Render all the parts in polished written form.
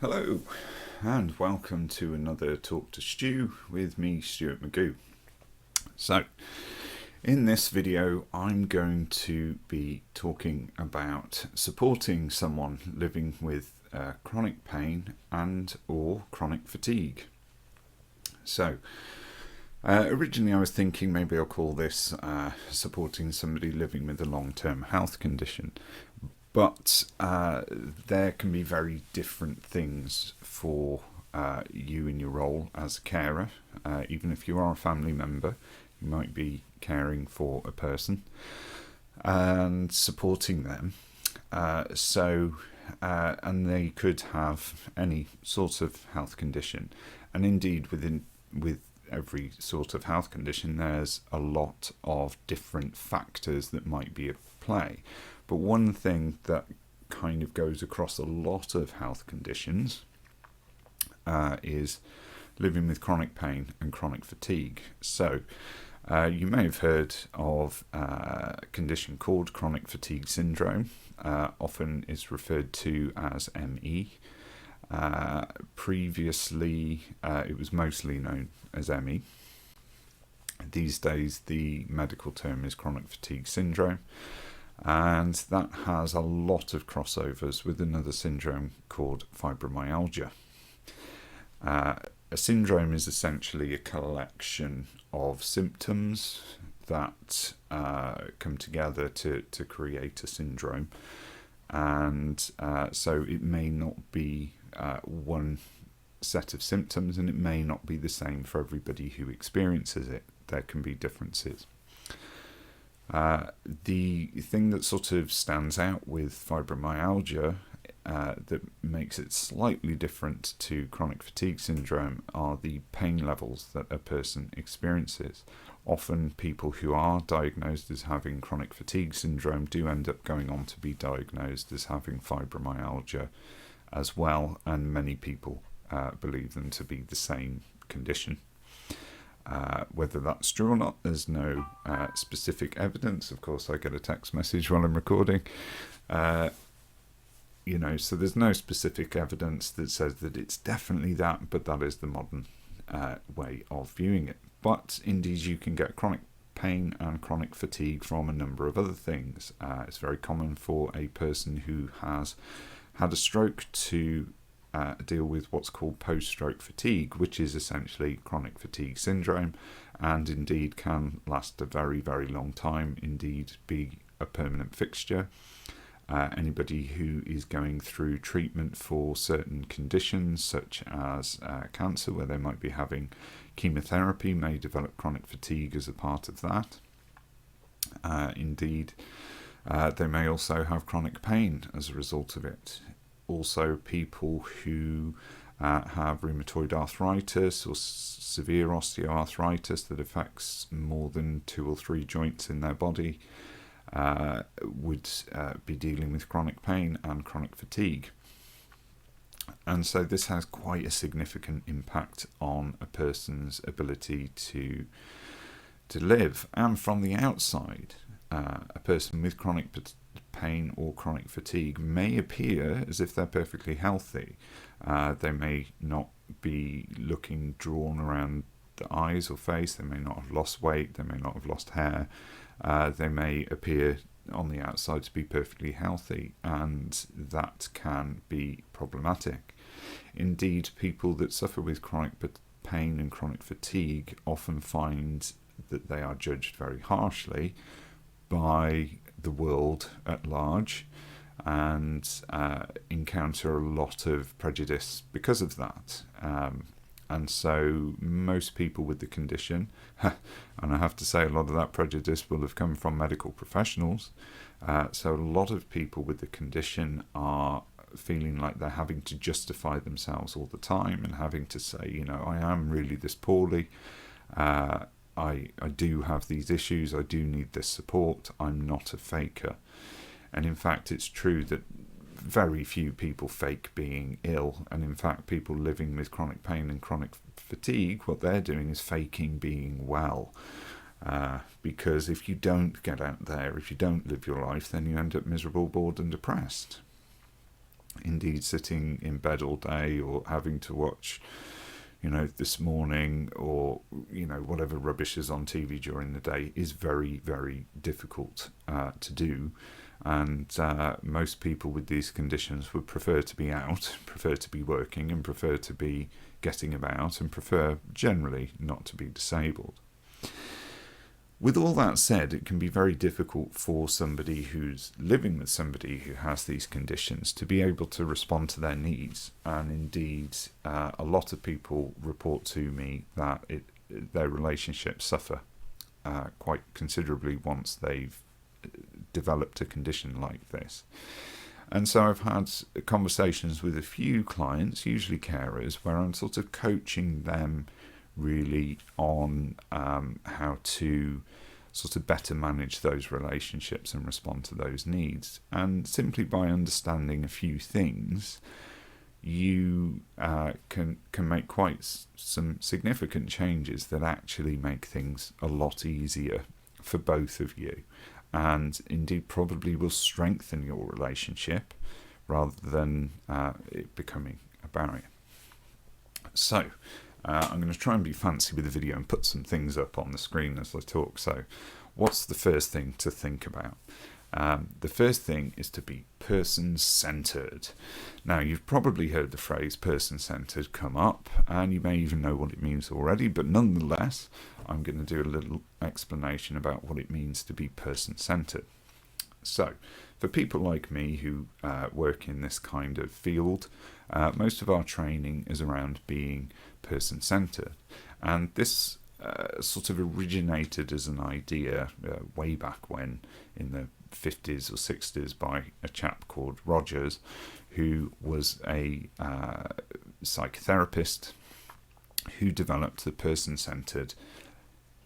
Hello, and welcome to another Talk to Stu with me, Stuart Magoo. So, in this video, I'm going to be talking about supporting someone living with chronic pain and or chronic fatigue. So, originally I was thinking maybe I'll call this supporting somebody living with a long-term health condition. But there can be very different things for you in your role as a carer. Even if you are a family member, you might be caring for a person and supporting them. And they could have any sort of health condition. And indeed, with every sort of health condition, there's a lot of different factors that might be at play. But one thing that kind of goes across a lot of health conditions is living with chronic pain and chronic fatigue. So you may have heard of a condition called chronic fatigue syndrome, often is referred to as ME. Previously, it was mostly known as ME. These days, the medical term is chronic fatigue syndrome. And that has a lot of crossovers with another syndrome called fibromyalgia. A syndrome is essentially a collection of symptoms that come together to create a syndrome. And so it may not be one set of symptoms, and it may not be the same for everybody who experiences it. There can be differences. The thing that sort of stands out with fibromyalgia that makes it slightly different to chronic fatigue syndrome are the pain levels that a person experiences. Often people who are diagnosed as having chronic fatigue syndrome do end up going on to be diagnosed as having fibromyalgia as well, and many people believe them to be the same condition. Whether that's true or not, there's no specific evidence. Of course, I get a text message while I'm recording. So there's no specific evidence that says that it's definitely that, but that is the modern way of viewing it. But indeed, you can get chronic pain and chronic fatigue from a number of other things. It's very common for a person who has had a stroke to deal with what's called post-stroke fatigue, which is essentially chronic fatigue syndrome, and indeed can last a very, very long time, indeed be a permanent fixture. Anybody who is going through treatment for certain conditions, such as cancer, where they might be having chemotherapy, may develop chronic fatigue as a part of that. Indeed, they may also have chronic pain as a result of it. Also, people who have rheumatoid arthritis or severe osteoarthritis that affects more than 2 or 3 joints in their body would be dealing with chronic pain and chronic fatigue. And so this has quite a significant impact on a person's ability to live. And from the outside, a person with chronic pain or chronic fatigue may appear as if they're perfectly healthy. They may not be looking drawn around the eyes or face. They may not have lost weight. They may not have lost hair. They may appear on the outside to be perfectly healthy, and that can be problematic. Indeed, people that suffer with chronic pain and chronic fatigue often find that they are judged very harshly by the world at large, and encounter a lot of prejudice because of that. And so most people with the condition, and I have to say a lot of that prejudice will have come from medical professionals, so a lot of people with the condition are feeling like they're having to justify themselves all the time and having to say, I am really this poorly, I do have these issues, I do need this support, I'm not a faker. And in fact, it's true that very few people fake being ill, and in fact people living with chronic pain and chronic fatigue, what they're doing is faking being well. Because if you don't get out there, if you don't live your life, then you end up miserable, bored and depressed. Indeed, sitting in bed all day or having to watch, This Morning or, whatever rubbish is on TV during the day is very, very difficult to do. And most people with these conditions would prefer to be out, prefer to be working, and prefer to be getting about, and prefer generally not to be disabled. With all that said, it can be very difficult for somebody who's living with somebody who has these conditions to be able to respond to their needs. And indeed, a lot of people report to me that their relationships suffer quite considerably once they've developed a condition like this. And so I've had conversations with a few clients, usually carers, where I'm sort of coaching them really on how to sort of better manage those relationships and respond to those needs. And simply by understanding a few things, you can make quite some significant changes that actually make things a lot easier for both of you, and indeed probably will strengthen your relationship rather than it becoming a barrier. So I'm going to try and be fancy with the video and put some things up on the screen as I talk. So what's the first thing to think about? The first thing is to be person-centered. Now, you've probably heard the phrase person-centered come up, and you may even know what it means already, but nonetheless, I'm going to do a little explanation about what it means to be person-centered. So, for people like me who work in this kind of field, most of our training is around being person-centered. And this sort of originated as an idea way back when, in the 50s or 60s, by a chap called Rogers, who was a psychotherapist who developed the person-centered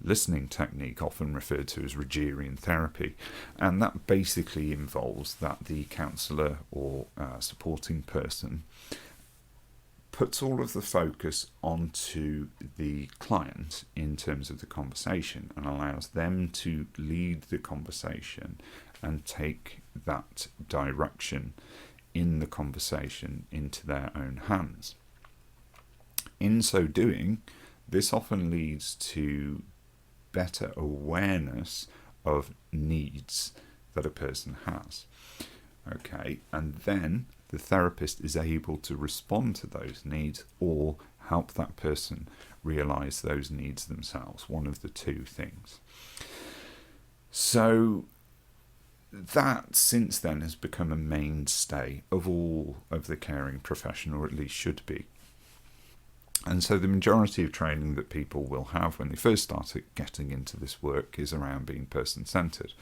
listening technique, often referred to as Rogerian therapy. And that basically involves that the counsellor or supporting person puts all of the focus onto the client in terms of the conversation and allows them to lead the conversation and take that direction in the conversation into their own hands. In so doing, this often leads to better awareness of needs that a person has. Okay, and then the therapist is able to respond to those needs or help that person realize those needs themselves, one of the two things. So that since then has become a mainstay of all of the caring profession, or at least should be. And so the majority of training that people will have when they first start getting into this work is around being person-centered.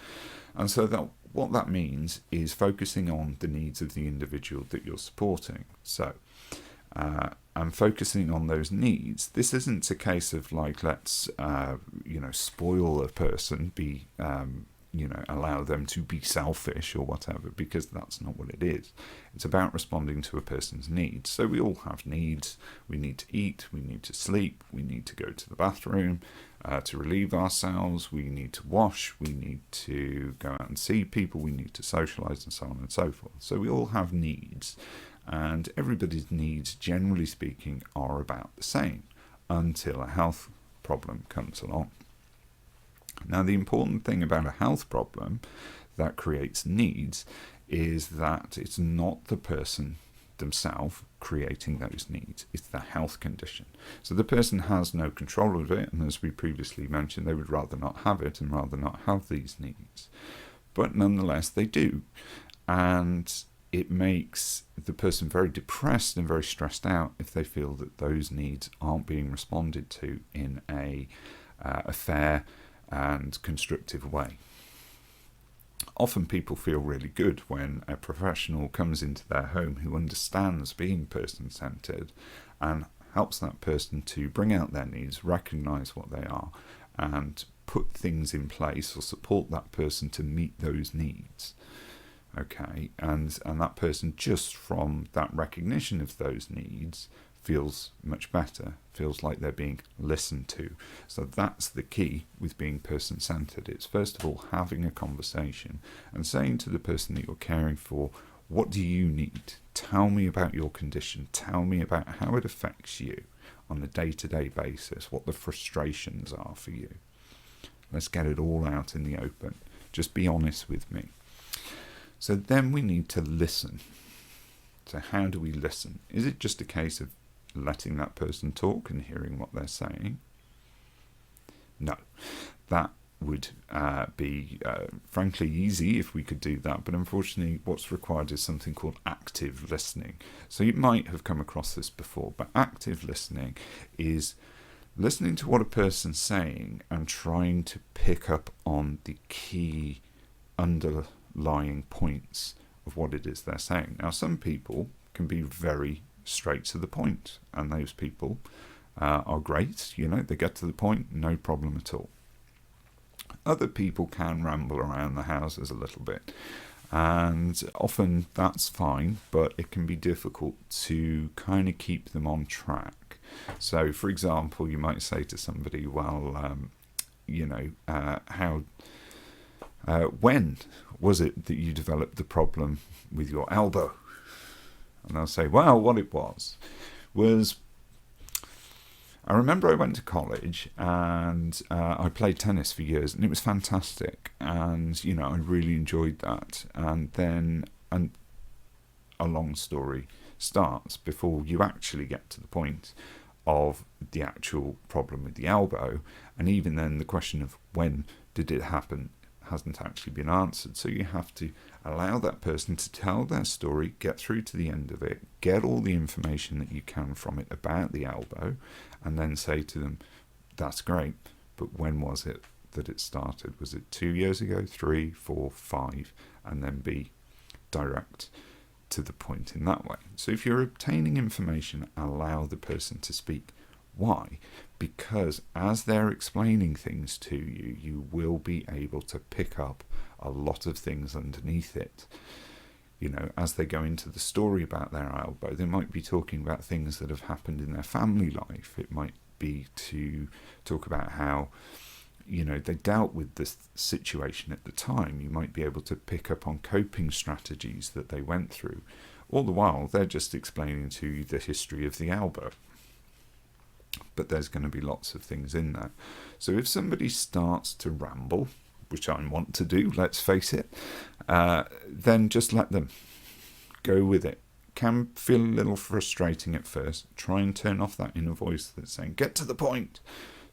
And so what that means is focusing on the needs of the individual that you're supporting. So, and focusing on those needs, this isn't a case of like, let's, spoil a person, allow them to be selfish or whatever, because that's not what it is. It's about responding to a person's needs. So we all have needs. We need to eat, we need to sleep, we need to go to the bathroom to relieve ourselves, we need to wash, we need to go out and see people, we need to socialise, and so on and so forth. So we all have needs, and everybody's needs, generally speaking, are about the same until a health problem comes along. Now, the important thing about a health problem that creates needs is that it's not the person themselves creating those needs, it's the health condition. So the person has no control of it, and as we previously mentioned, they would rather not have it and rather not have these needs. But nonetheless, they do. And it makes the person very depressed and very stressed out if they feel that those needs aren't being responded to in a fair and constructive way. Often people feel really good when a professional comes into their home who understands being person-centered and helps that person to bring out their needs, recognise what they are, and put things in place or support that person to meet those needs. Okay, and that person, just from that recognition of those needs, feels much better, feels like they're being listened to. So that's the key with being person-centered. It's first of all having a conversation and saying to the person that you're caring for, what do you need Tell me about your condition. Tell me about how it affects you on a day-to-day basis, what the frustrations are for you. Let's get it all out in the open. Just be honest with me. So then we need to listen. So how do we listen? Is it just a case of letting that person talk and hearing what they're saying? No. That would be frankly easy if we could do that, but unfortunately what's required is something called active listening. So you might have come across this before, but active listening is listening to what a person's saying and trying to pick up on the key underlying points of what it is they're saying. Now, some people can be very straight to the point, and those people are great. They get to the point, no problem at all. Other people can ramble around the houses a little bit, and often that's fine, but it can be difficult to kind of keep them on track. So, for example, you might say to somebody, well, when was it that you developed the problem with your elbow? And they'll say, well, what it was I remember I went to college and I played tennis for years, and it was fantastic, and I really enjoyed that. And then a long story starts before you actually get to the point of the actual problem with the elbow, and even then the question of when did it happen hasn't actually been answered. So you have to allow that person to tell their story, get through to the end of it, get all the information that you can from it about the elbow, and then say to them, that's great, but when was it that it started? Was it 2 years ago, 3, 4, 5? And then be direct to the point in that way. So if you're obtaining information, allow the person to speak. Why? Because as they're explaining things to you, you will be able to pick up a lot of things underneath it. As they go into the story about their elbow, they might be talking about things that have happened in their family life. It might be to talk about how, they dealt with this situation at the time. You might be able to pick up on coping strategies that they went through. All the while, they're just explaining to you the history of the elbow. But there's going to be lots of things in there. So if somebody starts to ramble, which I want to do, let's face it, then just let them go with it. Can feel a little frustrating at first. Try and turn off that inner voice that's saying, get to the point.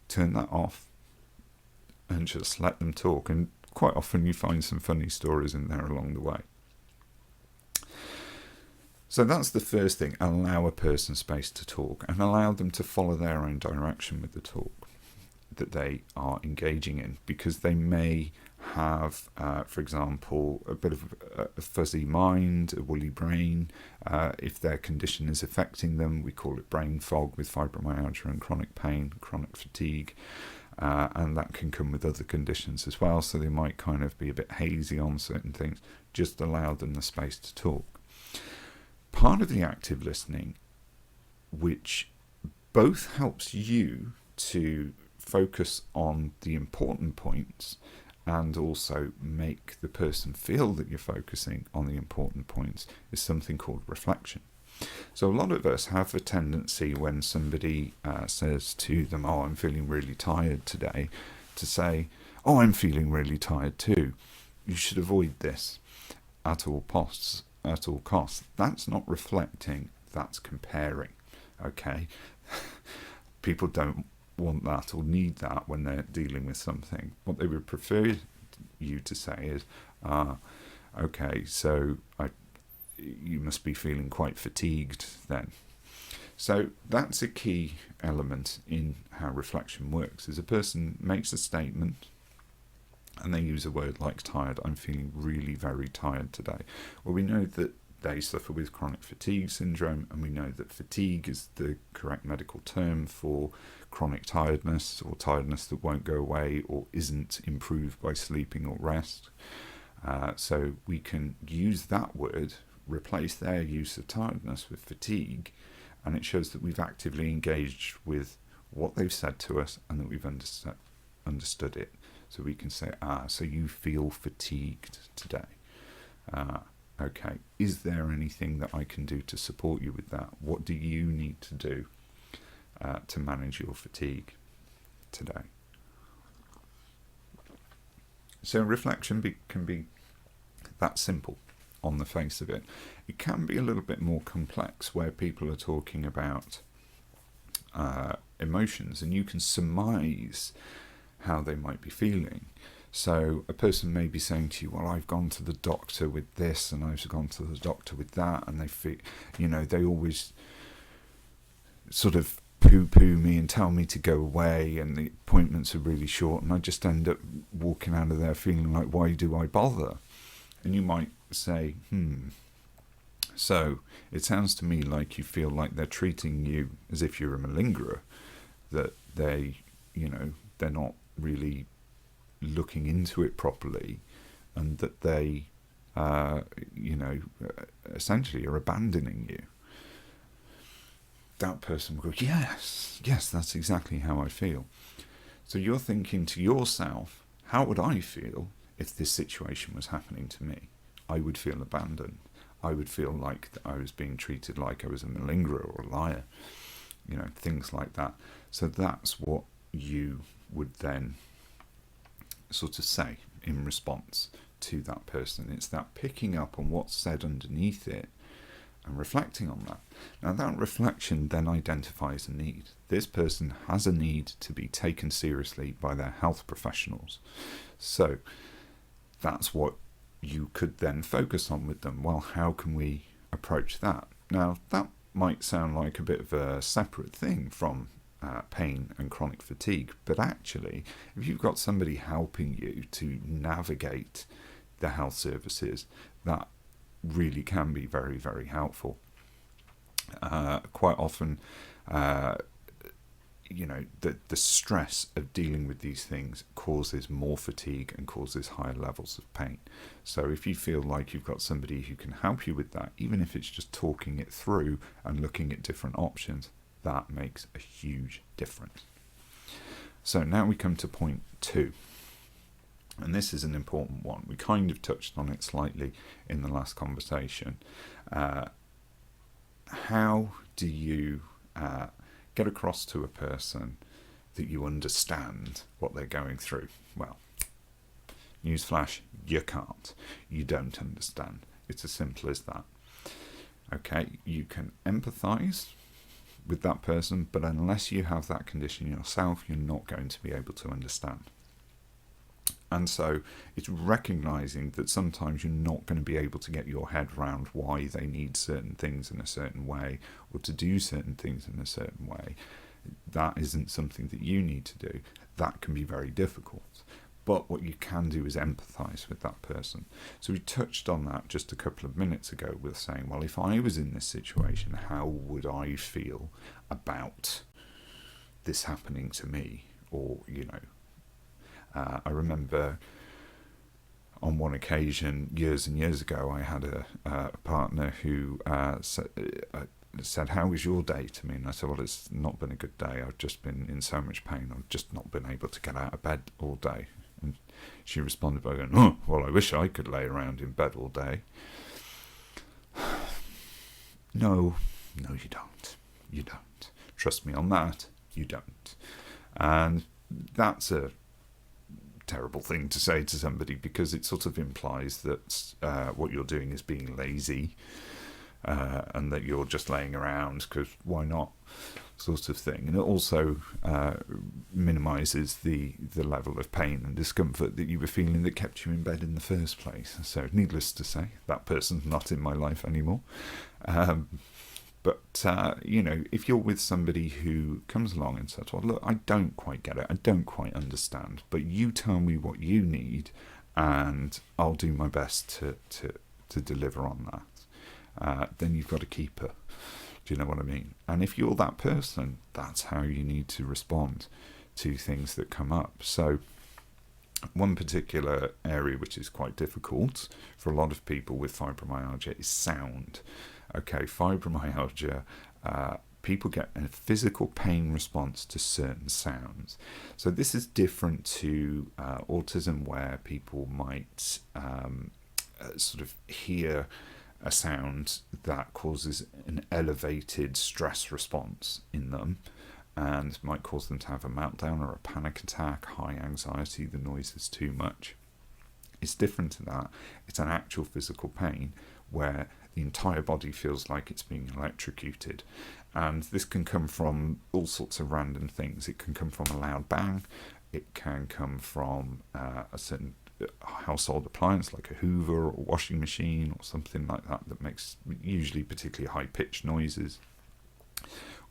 Turn that off and just let them talk. And quite often you find some funny stories in there along the way. So that's the first thing. Allow a person space to talk and allow them to follow their own direction with the talk that they are engaging in, because they may have, for example, a bit of a fuzzy mind, a woolly brain. If their condition is affecting them, we call it brain fog with fibromyalgia and chronic pain, chronic fatigue, and that can come with other conditions as well. So they might kind of be a bit hazy on certain things. Just allow them the space to talk. Part of the active listening, which both helps you to focus on the important points and also make the person feel that you're focusing on the important points, is something called reflection. So a lot of us have a tendency when somebody says to them, oh, I'm feeling really tired today, to say, oh, I'm feeling really tired too. You should avoid this at all costs. That's not reflecting, that's comparing. Okay? People don't want that or need that when they're dealing with something. What they would prefer you to say is, okay, so you must be feeling quite fatigued then. So that's a key element in how reflection works, is a person makes a statement and they use a word like tired. I'm feeling really very tired today. Well, we know that they suffer with chronic fatigue syndrome, and we know that fatigue is the correct medical term for chronic tiredness, or tiredness that won't go away or isn't improved by sleeping or rest. So we can use that word, replace their use of tiredness with fatigue, and it shows that we've actively engaged with what they've said to us and that we've understood it. So we can say, so you feel fatigued today. Okay, is there anything that I can do to support you with that? What do you need to do to manage your fatigue today? So reflection can be that simple on the face of it. It can be a little bit more complex, where people are talking about emotions, and you can surmise how they might be feeling. So a person may be saying to you, well, I've gone to the doctor with this and I've gone to the doctor with that, and they feel, they always sort of poo-poo me and tell me to go away, and the appointments are really short, and I just end up walking out of there feeling like, why do I bother? And you might say, so it sounds to me like you feel like they're treating you as if you're a malingerer, that they're not really looking into it properly, and that they essentially are abandoning you. That person will go, yes, that's exactly how I feel. So you're thinking to yourself, how would I feel if this situation was happening to me? I would feel abandoned. I would feel like I was being treated like I was a malingerer or a liar, things like that. So that's what you would then sort of say in response to that person. It's that picking up on what's said underneath it and reflecting on that. Now that reflection then identifies a need. This person has a need to be taken seriously by their health professionals. So that's what you could then focus on with them. Well, how can we approach that? Now that might sound like a bit of a separate thing from pain and chronic fatigue, but actually, if you've got somebody helping you to navigate the health services, that really can be very, very helpful. Quite often, the stress of dealing with these things causes more fatigue and causes higher levels of pain. So if you feel like you've got somebody who can help you with that, even if it's just talking it through and looking at different options, that makes a huge difference. So now we come to point 2. And this is an important one. We kind of touched on it slightly in the last conversation. How do you get across to a person that you understand what they're going through? Well, newsflash, you can't. You don't understand. It's as simple as that. Okay, you can empathise with that person, but unless you have that condition yourself, you're not going to be able to understand. And so it's recognising that sometimes you're not going to be able to get your head around why they need certain things in a certain way, or to do certain things in a certain way. That isn't something that you need to do. That can be very difficult. But what you can do is empathise with that person. So we touched on that just a couple of minutes ago with saying, well, if I was in this situation, how would I feel about this happening to me? Or, I remember on one occasion, years and years ago, I had a partner who said, how was your day to me? And I said, well, it's not been a good day. I've just been in so much pain. I've just not been able to get out of bed all day. And she responded by going, oh, well, I wish I could lay around in bed all day. No, you don't. You don't. Trust me on that, you don't. And that's a terrible thing to say to somebody, because it sort of implies that what you're doing is being lazy, and that you're just laying around because why not, sort of thing. And it also minimises the level of pain and discomfort that you were feeling that kept you in bed in the first place. So needless to say, that person's not in my life anymore. But if you're with somebody who comes along and says, well, look, I don't quite get it, I don't quite understand, but you tell me what you need and I'll do my best to deliver on that, then you've got a keeper. Do you know what I mean? And if you're that person, that's how you need to respond to things that come up. So one particular area which is quite difficult for a lot of people with fibromyalgia is sound. Okay, fibromyalgia, people get a physical pain response to certain sounds. So this is different to autism, where people might sort of hear a sound that causes an elevated stress response in them and might cause them to have a meltdown or a panic attack, high anxiety, the noise is too much. It's different to that. It's an actual physical pain where the entire body feels like it's being electrocuted. And this can come from all sorts of random things. It can come from a loud bang. It can come from a certain household appliance like a Hoover or washing machine or something like that that makes usually particularly high-pitched noises.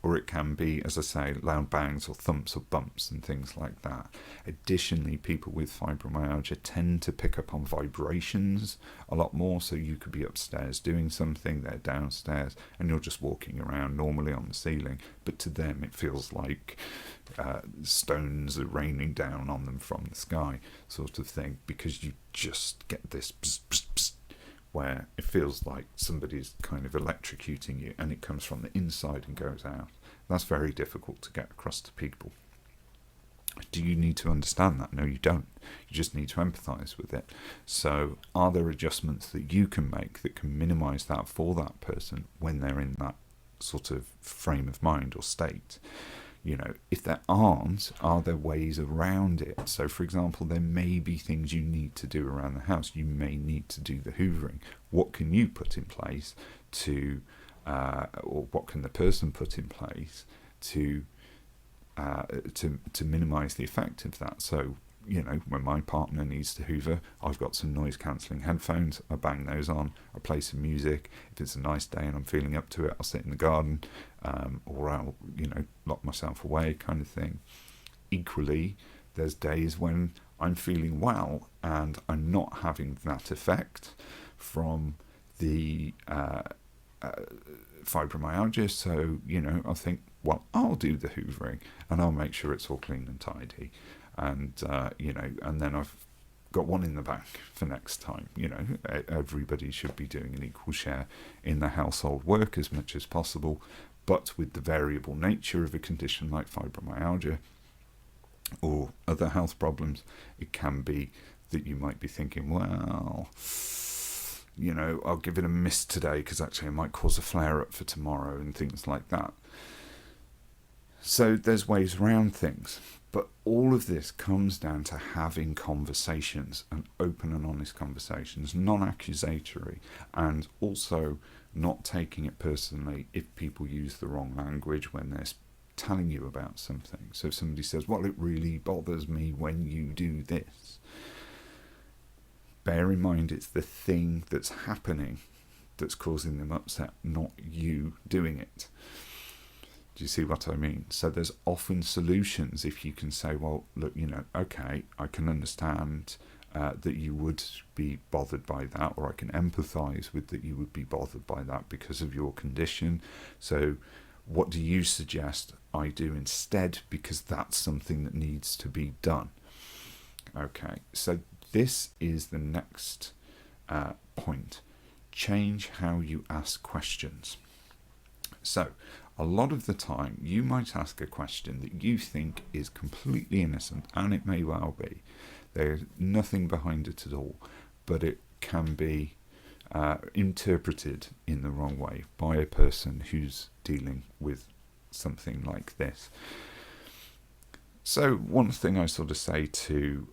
Or it can be, as I say, loud bangs or thumps or bumps and things like that. Additionally, people with fibromyalgia tend to pick up on vibrations a lot more. So you could be upstairs doing something, they're downstairs, and you're just walking around normally on the ceiling. But to them, it feels like stones are raining down on them from the sky, sort of thing, because you just get this pss, pss, pss, where it feels like somebody's kind of electrocuting you, and it comes from the inside and goes out. That's very difficult to get across to people. Do you need to understand that? No, you don't. You just need to empathise with it. So are there adjustments that you can make that can minimise that for that person when they're in that sort of frame of mind or state? You know, if there aren't, are there ways around it? So, for example, there may be things you need to do around the house. You may need to do the hoovering. What can you put in place to, or what can the person put in place to minimise the effect of that? So, you know, when my partner needs to hoover, I've got some noise cancelling headphones. I bang those on. I play some music. If it's a nice day and I'm feeling up to it, I'll sit in the garden, or I'll, you know, lock myself away, kind of thing. Equally, there's days when I'm feeling well and I'm not having that effect from the fibromyalgia. So, you know, I think, well, I'll do the hoovering and I'll make sure it's all clean and tidy. And, you know, and then I've got one in the bank for next time. You know, everybody should be doing an equal share in the household work as much as possible. But with the variable nature of a condition like fibromyalgia or other health problems, it can be that you might be thinking, well, you know, I'll give it a miss today because actually it might cause a flare-up for tomorrow and things like that. So there's ways around things. But all of this comes down to having conversations, and open and honest conversations, non-accusatory, and also not taking it personally if people use the wrong language when they're telling you about something. So if somebody says, well, it really bothers me when you do this, bear in mind it's the thing that's happening that's causing them upset, not you doing it. Do you see what I mean? So there's often solutions if you can say, well, look, you know, okay, I can understand that you would be bothered by that, or I can empathise with that you would be bothered by that because of your condition. So what do you suggest I do instead? Because that's something that needs to be done. Okay, so this is the next point. Change how you ask questions. So a lot of the time you might ask a question that you think is completely innocent, and it may well be. There's nothing behind it at all, but it can be interpreted in the wrong way by a person who's dealing with something like this. So one thing I sort of say to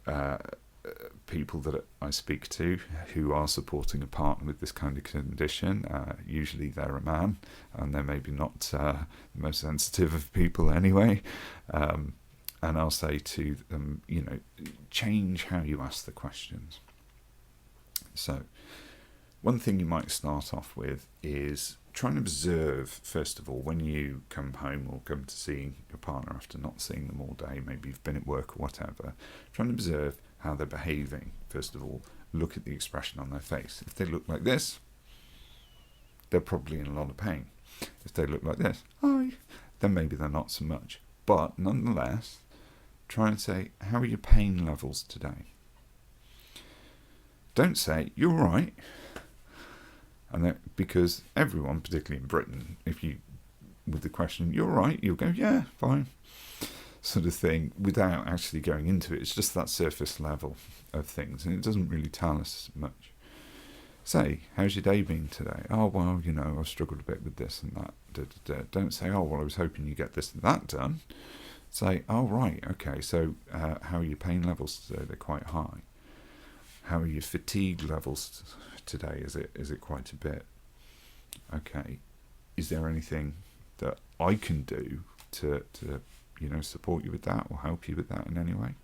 people that I speak to who are supporting a partner with this kind of condition, usually they're a man, and they're maybe not the most sensitive of people anyway, and I'll say to them, you know, change how you ask the questions. So one thing you might start off with is try and observe, first of all, when you come home or come to see your partner after not seeing them all day, maybe you've been at work or whatever, try and observe how they're behaving. First of all, look at the expression on their face. If they look like this, they're probably in a lot of pain. If they look like this, then maybe they're not so much. But nonetheless, try and say, how are your pain levels today? Don't say, you're right. And because everyone, particularly in Britain, if you, with the question, you're right, you'll go, yeah, fine, sort of thing, without actually going into it. It's just that surface level of things, and it doesn't really tell us much. Say, how's your day been today? Oh, well, I've struggled a bit with this and that. Don't say, oh, well, I was hoping you get this and that done. Say, oh, right, okay, so how are your pain levels today? They're quite high. How are your fatigue levels today? Is it quite a bit? Okay, is there anything that I can do to support you with that or help you with that in any way?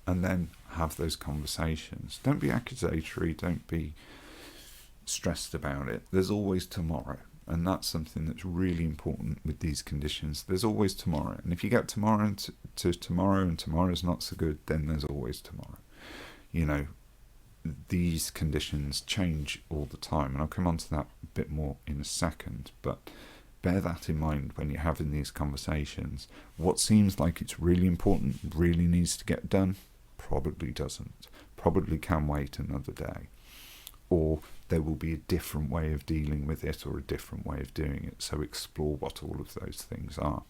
And then have those conversations. Don't be accusatory. Don't be stressed about it. There's always tomorrow. And that's something that's really important with these conditions. There's always tomorrow. And if you get tomorrow to tomorrow and tomorrow's not so good, then there's always tomorrow. These conditions change all the time. And I'll come on to that a bit more in a second. But bear that in mind when you're having these conversations. What seems like it's really important, really needs to get done, probably doesn't. Probably can wait another day. Or there will be a different way of dealing with it or a different way of doing it. So explore what all of those things are.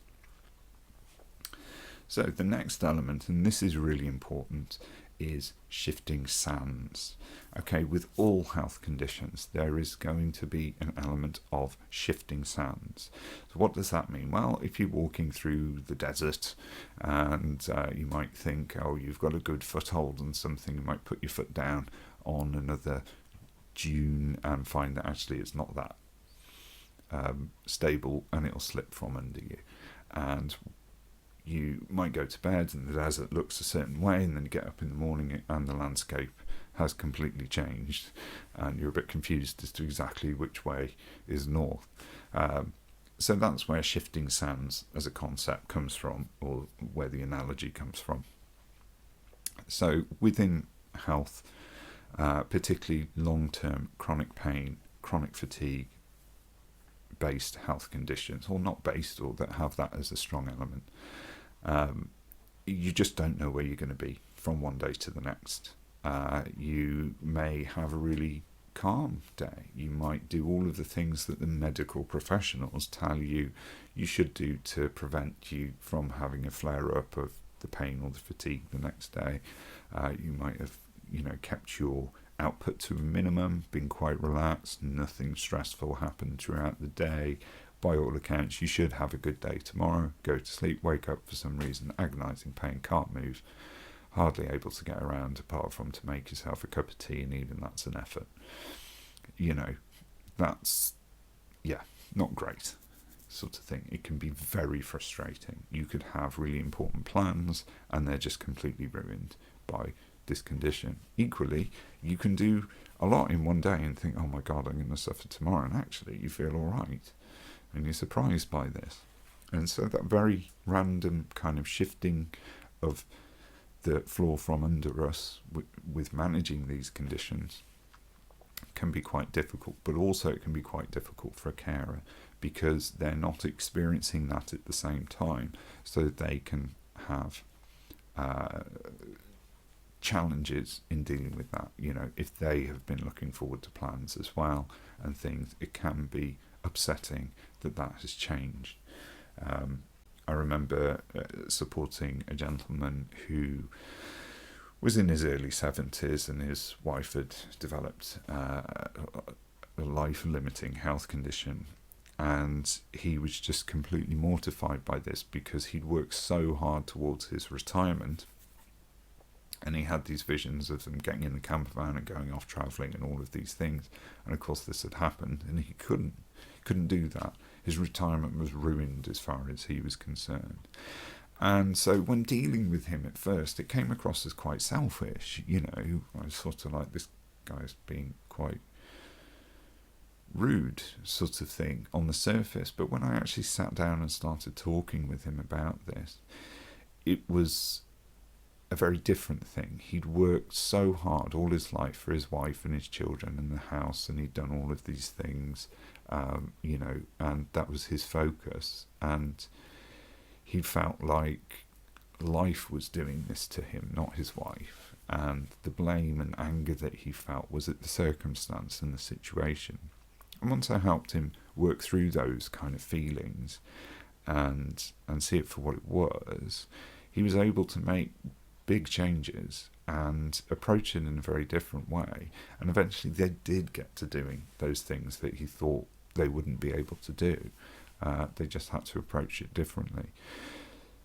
So the next element, and this is really important, is shifting sands. Okay, with all health conditions, there is going to be an element of shifting sands. So what does that mean? Well, if you're walking through the desert and you might think, oh, you've got a good foothold on something, you might put your foot down on another dune and find that actually it's not that stable and it'll slip from under you. And you might go to bed and the desert looks a certain way, and then you get up in the morning and the landscape has completely changed and you're a bit confused as to exactly which way is north. So that's where shifting sands as a concept comes from, or where the analogy comes from. So within health, particularly long-term chronic pain, chronic fatigue based health conditions, or not based, or that have that as a strong element, you just don't know where you're going to be from one day to the next. You may have a really calm day. You might do all of the things that the medical professionals tell you should do to prevent you from having a flare-up of the pain or the fatigue the next day. You might have kept your output to a minimum, been quite relaxed, nothing stressful happened throughout the day. By all accounts, you should have a good day tomorrow. Go to sleep, wake up for some reason, agonising pain, can't move, hardly able to get around apart from to make yourself a cup of tea, and even that's an effort. That's, not great sort of thing. It can be very frustrating. You could have really important plans and they're just completely ruined by this condition. Equally, you can do a lot in one day and think, oh my God, I'm going to suffer tomorrow, and actually you feel all right. And you're surprised by this. And so that very random kind of shifting of the floor from under us with managing these conditions can be quite difficult, but also it can be quite difficult for a carer because they're not experiencing that at the same time, so they can have challenges in dealing with that. If they have been looking forward to plans as well and things, it can be upsetting that has changed. I remember supporting a gentleman who was in his early 70s, and his wife had developed a life-limiting health condition, and he was just completely mortified by this because he'd worked so hard towards his retirement, and he had these visions of them getting in the camper van and going off travelling and all of these things, and of course this had happened and he couldn't do that. His retirement was ruined as far as he was concerned. And so when dealing with him at first, it came across as quite selfish. I was sort of like, this guy's being quite rude sort of thing on the surface. But when I actually sat down and started talking with him about this, it was a very different thing. He'd worked so hard all his life for his wife and his children and the house, and he'd done all of these things, and that was his focus. And he felt like life was doing this to him, not his wife. And the blame and anger that he felt was at the circumstance and the situation. And once I helped him work through those kind of feelings and see it for what it was, he was able to make big changes and approach it in a very different way. And eventually they did get to doing those things that he thought they wouldn't be able to do. They just had to approach it differently.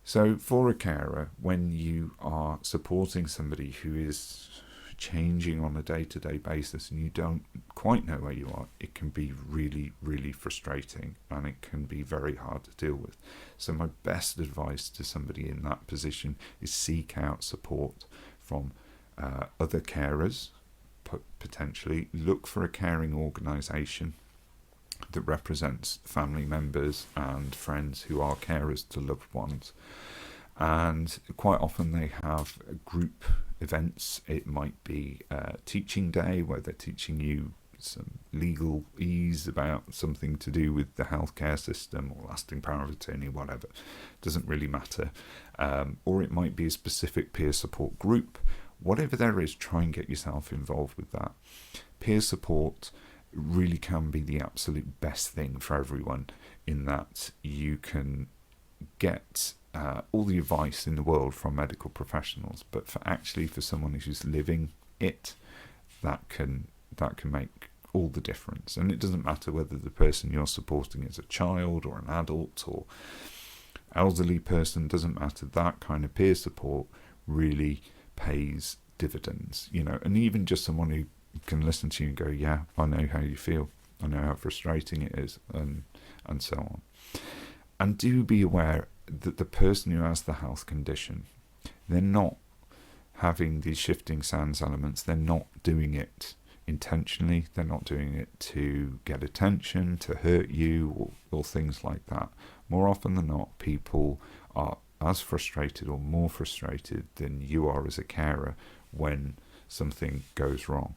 So for a carer, when you are supporting somebody who is changing on a day-to-day basis and you don't quite know where you are, it can be really, really frustrating, and it can be very hard to deal with. So my best advice to somebody in that position is seek out support from other carers. Potentially look for a caring organisation that represents family members and friends who are carers to loved ones. And quite often they have group events. It might be a teaching day where they're teaching you some legalese about something to do with the healthcare system or lasting power of attorney, whatever. Doesn't really matter. Or it might be a specific peer support group. Whatever there is, try and get yourself involved with that. Peer support really can be the absolute best thing for everyone, in that you can get all the advice in the world from medical professionals, but for someone who's living it, that can make all the difference. And it doesn't matter whether the person you're supporting is a child or an adult or elderly person, doesn't matter. That kind of peer support really pays dividends, and even just someone who can listen to you and go, yeah, I know how you feel, I know how frustrating it is, and so on. And do be aware that the person who has the health condition, they're not having these shifting sands elements, they're not doing it intentionally, they're not doing it to get attention, to hurt you, or things like that. More often than not, people are as frustrated or more frustrated than you are as a carer when something goes wrong.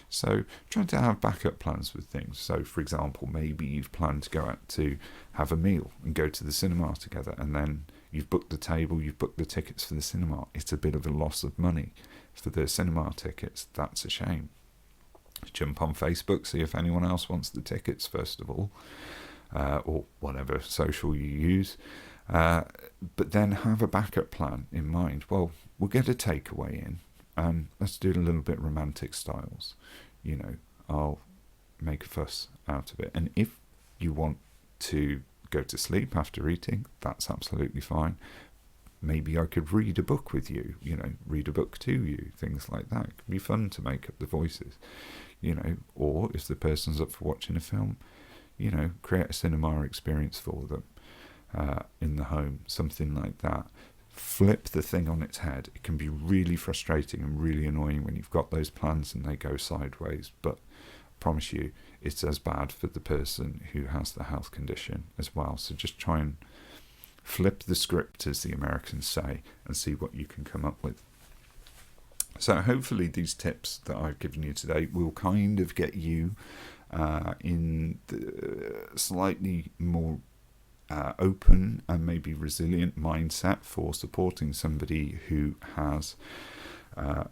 So try to have backup plans with things. So for example, maybe you've planned to go out to have a meal and go to the cinema together, and then you've booked the table, you've booked the tickets for the cinema. It's a bit of a loss of money for the cinema tickets. That's a shame. Jump on Facebook, see if anyone else wants the tickets first of all, or whatever social you use. But then have a backup plan in mind. Well, we'll get a takeaway in, and let's do it a little bit romantic styles. I'll make a fuss out of it. And if you want to go to sleep after eating, that's absolutely fine. Maybe I could read a book with you, read a book to you, things like that. It can be fun to make up the voices, or if the person's up for watching a film, create a cinema experience for them in the home, something like that. Flip the thing on its head. It can be really frustrating and really annoying when you've got those plans and they go sideways, but I promise you it's as bad for the person who has the health condition as well. So just try and flip the script, as the Americans say, and see what you can come up with. So hopefully these tips that I've given you today will kind of get you in the slightly more open and maybe resilient mindset for supporting somebody who has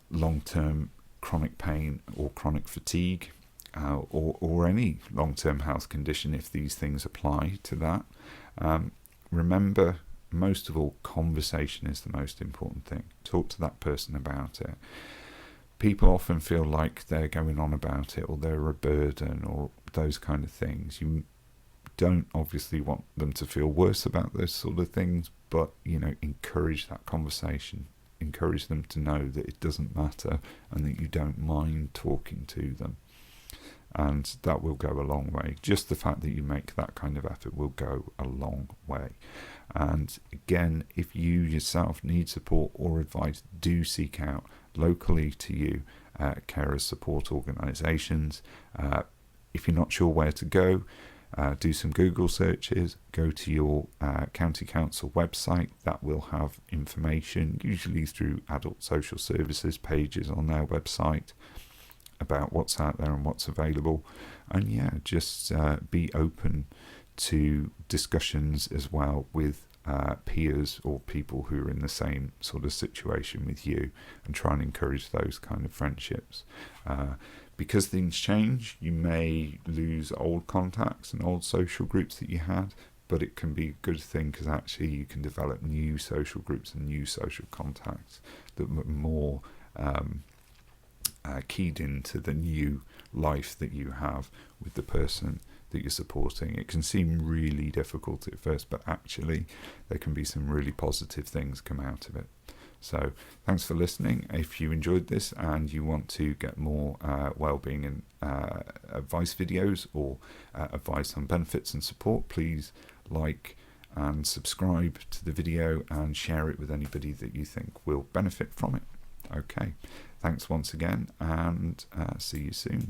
long-term chronic pain or chronic fatigue, or any long-term health condition, if these things apply to that. Remember, most of all, conversation is the most important thing. Talk to that person about it. People often feel like they're going on about it, or they're a burden, or those kind of things. You don't obviously want them to feel worse about those sort of things, but encourage that conversation. Encourage them to know that it doesn't matter and that you don't mind talking to them, and that will go a long way. Just the fact that you make that kind of effort will go a long way. And again, if you yourself need support or advice, do seek out locally to you carers support organisations. If you're not sure where to go, do some Google searches, go to your county council website. That will have information, usually through adult social services pages on their website, about what's out there and what's available. And just be open to discussions as well with peers or people who are in the same sort of situation with you, and try and encourage those kind of friendships. Because things change, you may lose old contacts and old social groups that you had, but it can be a good thing because actually you can develop new social groups and new social contacts that are more keyed into the new life that you have with the person that you're supporting. It can seem really difficult at first, but actually there can be some really positive things come out of it. So thanks for listening. If you enjoyed this and you want to get more wellbeing and advice videos or advice on benefits and support, please like and subscribe to the video and share it with anybody that you think will benefit from it. Okay, thanks once again, and see you soon.